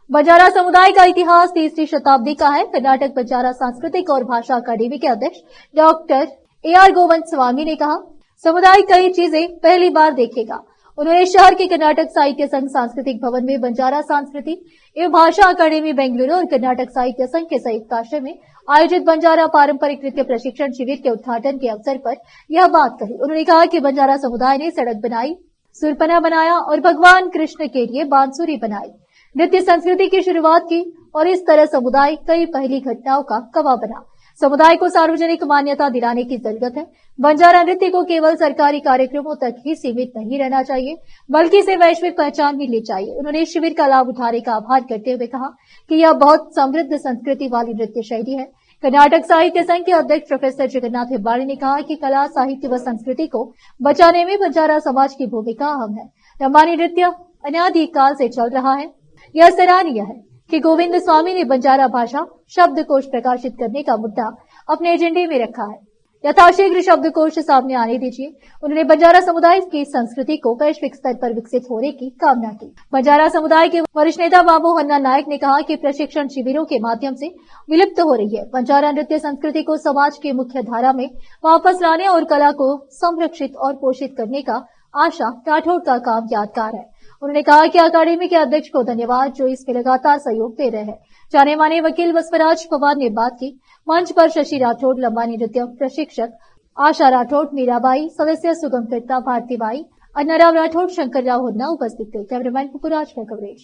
बंजारा समुदाय का इतिहास तीसरी शताब्दी का है। कर्नाटक बंजारा सांस्कृतिक और भाषा अकादमी के अध्यक्ष डॉक्टर AR गोविंद स्वामी ने कहा, समुदाय कई चीजें पहली बार देखेगा। उन्होंने शहर के कर्नाटक साहित्य संघ सांस्कृतिक भवन में बंजारा सांस्कृतिक एवं भाषा अकादमी बेंगलुरु और कर्नाटक साहित्य संघ के संयुक्त आश्रय में आयोजित बंजारा पारंपरिक नृत्य प्रशिक्षण शिविर के उद्घाटन के अवसर पर यह बात कही। उन्होंने कहा कि बंजारा समुदाय ने सड़क बनाई, सुरपना बनाया और भगवान कृष्ण के लिए बांसुरी बनाई, नृत्य संस्कृति की शुरुआत की और इस तरह समुदाय कई पहली घटनाओं का गवाह बना। समुदाय को सार्वजनिक मान्यता दिलाने की जरूरत है। बंजारा नृत्य को केवल सरकारी कार्यक्रमों तक ही सीमित नहीं रहना चाहिए, बल्कि इसे वैश्विक पहचान मिलनी चाहिए। उन्होंने शिविर का लाभ उठाने का आह्वान करते हुए कहा कि यह बहुत समृद्ध संस्कृति वाली नृत्य शैली है। कर्नाटक साहित्य संघ के अध्यक्ष प्रोफेसर जगन्नाथ हेब्बाड़ी ने कहा कि कला, साहित्य व संस्कृति को बचाने में बंजारा समाज की भूमिका अहम है। लंबानी नृत्य अनादि काल से चल रहा है। यह सराहनीय है कि गोविंद स्वामी ने बंजारा भाषा शब्दकोश प्रकाशित करने का मुद्दा अपने एजेंडे में रखा है। यथाशीघ्र शब्दकोश सामने आने दीजिए। उन्होंने बंजारा समुदाय की संस्कृति को वैश्विक स्तर पर विकसित होने की कामना की। बंजारा समुदाय के वरिष्ठ नेता बाबू हन्ना नायक ने कहा कि प्रशिक्षण शिविरों के माध्यम से विलुप्त हो रही है बंजारा नृत्य संस्कृति को समाज की मुख्य धारा में वापस लाने और कला को संरक्षित और पोषित करने का आशा राठौड़ का काम यादगार है। उन्होंने कहा कि अकादमी के अध्यक्ष को धन्यवाद जो इसमें लगातार सहयोग दे रहे हैं। जाने माने वकील वसवराज पवार ने बात की। मंच पर शशि राठौड़, लंबानी नृत्य प्रशिक्षक आशा राठौड़, मीराबाई, सदस्य सुगम कृत्ता, भारतीबाई, अन्नाराव राठौड़, शंकर राव हुन्ना उपस्थित थे। कैमरामैन पुपुराज का कवरेज।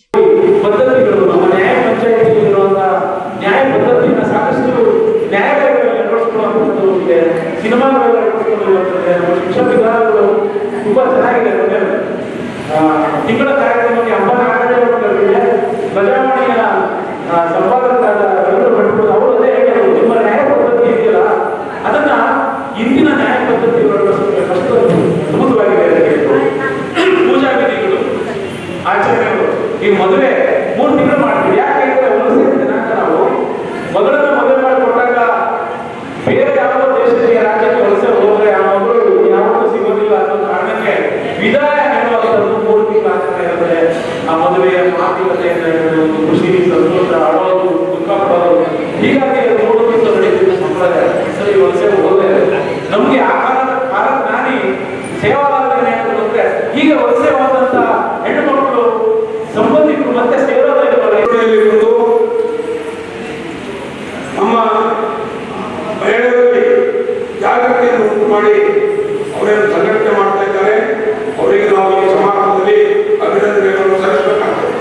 ತಿಂಗಳ ಕಾರ್ಯಕ್ರಮಕ್ಕೆ ಹಬ್ಬ ನಾಟಕಗಳಿದೆ ಬದಲಾವಣೆಯ ಸಂಪಾದಕರಾದ ಭಟ್ರು ಅವರು ಅದೇ ಹೇಳಿದರು, ನಿಮ್ಮ ನ್ಯಾಯ ಪದ್ಧತಿ ಇದೆಯಲ್ಲ ಅದನ್ನ ಇಂದಿನ ನ್ಯಾಯ ಪದ್ಧತಿಗಳು ಸುಮಧುರವಾಗಿದೆ. ಪೂಜಾ ವಿಧಿಗಳು, ಆಚರಣೆಗಳು ಈ ಮದುವೆ 3 ತಿಂಗಳು ಮಾಡ್ತೀವಿ. ಯಾಕೆಂದ್ರೆ ವಲಸೆ ದಿನಾಂಕ ನಾವು ಮದುವೆ ಮಾಡಿಕೊಟ್ಟಾಗ ಬೇರೆ ಯಾವುದೋ ದೇಶಕ್ಕೆ ರಾಜ್ಯಕ್ಕೆ ವಲಸೆ ಹೋದ್ರೆ ಆ ಮಗಳು ಯಾವತ್ತೂ ಸಿಗೋದಿಲ್ಲ ಅನ್ನೋ ಕಾರಣಕ್ಕೆ ವಿದಾಯ ಆ ಮದುವೆಯ ಮಾತುಕತೆಯಿಂದ ಒಂದು ಖುಷಿ, ಸಂತೋಷ, ಅಳೋದು, ದುಃಖ ಪಡೋದು, ಹೀಗಾಗಿ 3 ದಿವಸ ನಡೆಯುತ್ತಿದ್ದ ಸಂಪ್ರದಾಯ. ಸರಿ, ವಲಸೆ ಹೋದ್ರೆ ನಮ್ಗೆ ಆ ಕಾಲ ಜ್ಞಾನಿ ಸೇವಾಲಾಭನೆ ಅಂದ್ರೆ ಈಗ ವಲಸೆ ಹೋದಂತ ಹೆಣ್ಣು ಮಕ್ಕಳು ಸಂಬಂಧಿಕರು ಮತ್ತೆ ಸೇರೋದಿಲ್ಲ. ನಮ್ಮ ಮಹಿಳೆಯರಲ್ಲಿ ಜಾಗೃತಿಯನ್ನು ಉಂಟು ಮಾಡಿ ಅವರನ್ನು ಸಂಘಟನೆ ಮಾಡ್ತಾ ಇದ್ದಾರೆ. ಅವರಿಗೆ ನಾವು ಈ ಸಮಾರಂಭದಲ್ಲಿ ಅಭಿನಂದನೆಗಳನ್ನು ಸಲ್ಲಿಸಬೇಕಾಗ್ತದೆ.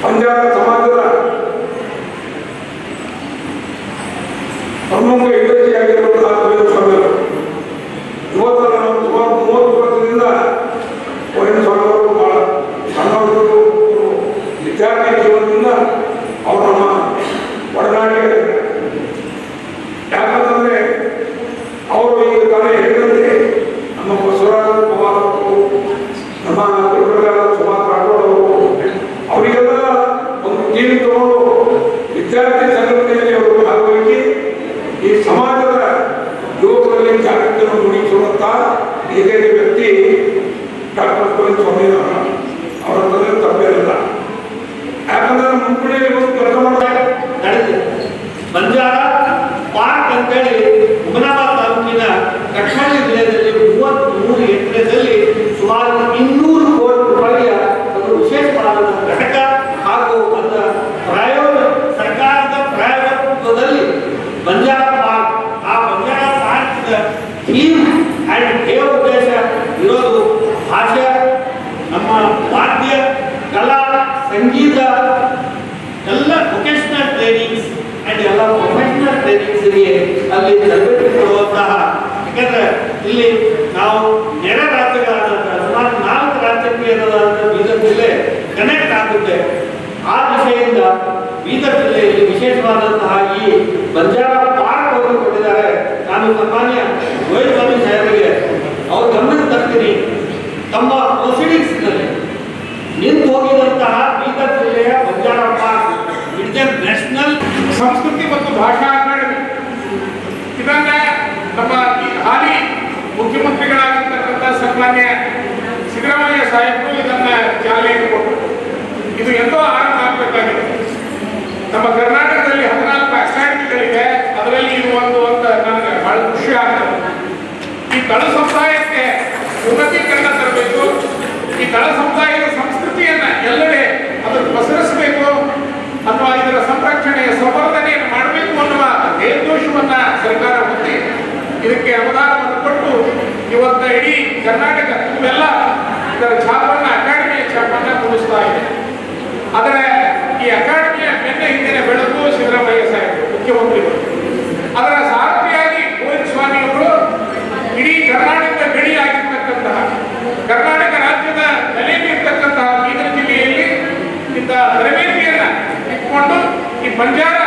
ಬಂಜಾರ ಸಮಾಜದ ಪ್ರಮುಖ ಹಿತೈಷಿಯಾಗಿರುವಂತಹ ಗೋವಿಂದ ಸ್ವಾಮಿಯವರು ಇವತ್ತು ನಾವು ಸುಮಾರು 30 ವರ್ಷದಿಂದ ಗೋವಿಂದ ಸ್ವಾಮಿಯವರು ಬಹಳ ಸಣ್ಣವರು ವಿದ್ಯಾರ್ಥಿ ಜೀವನದಿಂದ ಅವರು ನಮ್ಮ ಒಡನಾಡಿಗೆ. ಯಾಕಂತಂದ್ರೆ ಅವರು ಈಗ ತಾನೇ ಹೇಳಿದಂತೆ ನಮ್ಮ ಬಸವರಾಜ ಪವಾರ್ ಅವರು, ನಮ್ಮ ಸುಮಾರು ರಾಠೋಡ್ ಅವರು, ಅವರಿಗೆಲ್ಲ ಒಂದು ಟೀಮ್ ತಗೊಂಡು ವಿದ್ಯಾರ್ಥಿ ಸಂಘಟನೆಯಲ್ಲಿ ಅವರು ಭಾಗವಹಿಸಿ ಈ ಸಮಾಜದ ಯುವಕರಲ್ಲಿ ಜಾಗೃತಿಯನ್ನು ಮೂಡಿಸುವಂತಹ ಏಕೈಕ ವ್ಯಕ್ತಿ ಡಾಕ್ಟರ್ ಗೋವಿಂದ ಸ್ವಾಮಿ ಅವರ ತಪ್ಪೇನಿಲ್ಲ. ಯಾಕಂದ್ರೆ ಮುಂಕುಳಿಯಲ್ಲಿ ಒಂದು ಕೆಲಸ ನಡೆದಿದೆ. ಬಂಜಾರ ಪಾರ್ಕ್ ಅಂತೇಳಿ ಹುಮನಾಬಾದ್ ತಾಲೂಕಿನ ಕಟ್ಮಳ್ಳಿ ಜಿಲ್ಲೆಯಲ್ಲಿ 33 ಎಕರೆದಲ್ಲಿ ಸುಮಾರು 200 ಕೋಟಿ ರೂಪಾಯಿಯ ಒಂದು ವಿಶೇಷವಾದ ಘಟಕ ಹಾಗೂ ಅದರ ಸರ್ಕಾರದ ಪ್ರಾಯೋಜಕತ್ವದಲ್ಲಿ ಬಂಜಾರ ಪಾರ್ಕ್, ಆ ಬಂಜಾರ ಪಾರ್ಕ್ ಥೀಮ್ ಅಂಡ್ ಧ್ಯೇಯ ಉದ್ದೇಶ ಇರೋದು ಭಾಷೆ, ನಮ್ಮ ವಾದ್ಯ, ಕಲಾ, ಸಂಗೀತ, ಎಲ್ಲ ವೊಕೇಶನಲ್ ಟ್ರೈನಿಂಗ್ಸ್ ಅಂಡ್ ಎಲ್ಲ ಪ್ರೊಫೆಷನಲ್ ಟ್ರೈನಿಂಗ್ಸ್ಗೆ ಅಲ್ಲಿ ತರಬೇತಿ ಕೊಡುವಂತಹ. ಯಾಕಂದ್ರೆ ಇಲ್ಲಿ ನಾವು ನೆರೆ ರಾಜ್ಯಗಳಾದ ಸುಮಾರು 4 ರಾಜ್ಯಕ್ಕೆ ಬೀದರ್ ಜಿಲ್ಲೆ ಕನೆಕ್ಟ್ ಆಗುತ್ತೆ. ಆ ದಿಶೆಯಿಂದ ಬೀದರ್ ಜಿಲ್ಲೆಯಲ್ಲಿ ವಿಶೇಷವಾದಂತಹ ಈ ಬಂಜಾರ ಪಾರ್ಕ್ ಅವರು ಕೊಟ್ಟಿದ್ದಾರೆ. ನಾನು ಸನ್ಮಾನ್ಯ ಗೋವಿಂದ ಸ್ವಾಮಿ ಸಾಹೇಬರಿಗೆ ಅವ್ರು ಗಮನಕ್ಕೆ ತರ್ತೀನಿ. ತಮ್ಮ ಪ್ರೊಸೀಡಿಂಗ್ಸ್ನಲ್ಲಿ ನಿಂತು ಹೋಗಿದಂತಹ ಬೀದರ್ ಜಿಲ್ಲೆಯ ಬಂಜಾರ ಪಾರ್ಕ್ ನ್ಯಾಷನಲ್ ಸಂಸ್ಕೃತಿ ಮತ್ತು ಭಾಷಾ ಅಕಾಡೆಮಿ ಇದನ್ನ ನಮ್ಮ ಹಾಲಿ ಮುಖ್ಯಮಂತ್ರಿಗಳಾಗಿರ್ತಕ್ಕಂಥ ಸನ್ಮಾನ್ಯ ಸಿದ್ದರಾಮಯ್ಯ ಸಾಹೇಬರು ಇದನ್ನ ಚಾಲನೆ ಕೊಟ್ಟರು. ನಮ್ಮ ಕರ್ನಾಟಕದಲ್ಲಿ 14 ಅಕಾಡೆಮಿಗಳಿವೆ, ಅದರಲ್ಲಿ ಇದು ಒಂದು ಅಂತ ನನಗೆ ಬಹಳ ಖುಷಿ ಆಗ್ತದೆ. ಈ ತಳ ಸಮುದಾಯಕ್ಕೆ ಉನ್ನತೀಕರಣ ತರಬೇಕು, ಈ ತಳ ಸಮುದಾಯದ ಸಂಸ್ಕೃತಿಯನ್ನ ಎಲ್ಲೆಡೆ ಅದನ್ನು ಪಸರಿಸಬೇಕು ಅಥವಾ ಇದರ ಸಂರಕ್ಷಣೆಯ ಸಂವರ್ಧನೆಯನ್ನು ಮಾಡಬೇಕು ಅನ್ನುವ ದೇಶದೋಷವನ್ನ ಸರ್ಕಾರ ಹೊಂದಿ ಇದಕ್ಕೆ ಅನುದಾನವನ್ನು ಕೊಟ್ಟು ಇವತ್ತು ಇಡೀ ಕರ್ನಾಟಕ ಇವೆಲ್ಲ ಇದರ ಛಾಪನ್ನ ಅಕಾಡೆಮಿಯ ಛಾಪನ್ನ ಮೂಡಿಸ್ತಾ ಇದೆ. ಆದರೆ ಈ ಅಕಾಡೆಮಿಯ ಬೆನ್ನ ಹಿಂದಿನ ಬೆಳಕು ಸಿದ್ದರಾಮಯ್ಯ ಸಾಹೇಬರು ಮುಖ್ಯಮಂತ್ರಿಗಳು. ಅದರ ಸಾರಥಿಯಾಗಿ ಗೋವಿಂದ ಸ್ವಾಮಿ ಅವರು ಇಡೀ ಕರ್ನಾಟಕದ ಗಡಿಯಾಗಿರ್ತಕ್ಕಂತಹ ಕರ್ನಾಟಕ ರಾಜ್ಯದ ನೆಲೆಯಲ್ಲಿರ್ತಕ್ಕಂತಹ ಬೀದರ್ ಜಿಲ್ಲೆಯಲ್ಲಿ ಇಂಥ ತರಬೇತಿಯನ್ನ ಇಟ್ಕೊಂಡು ಈ ಬಂಜಾರ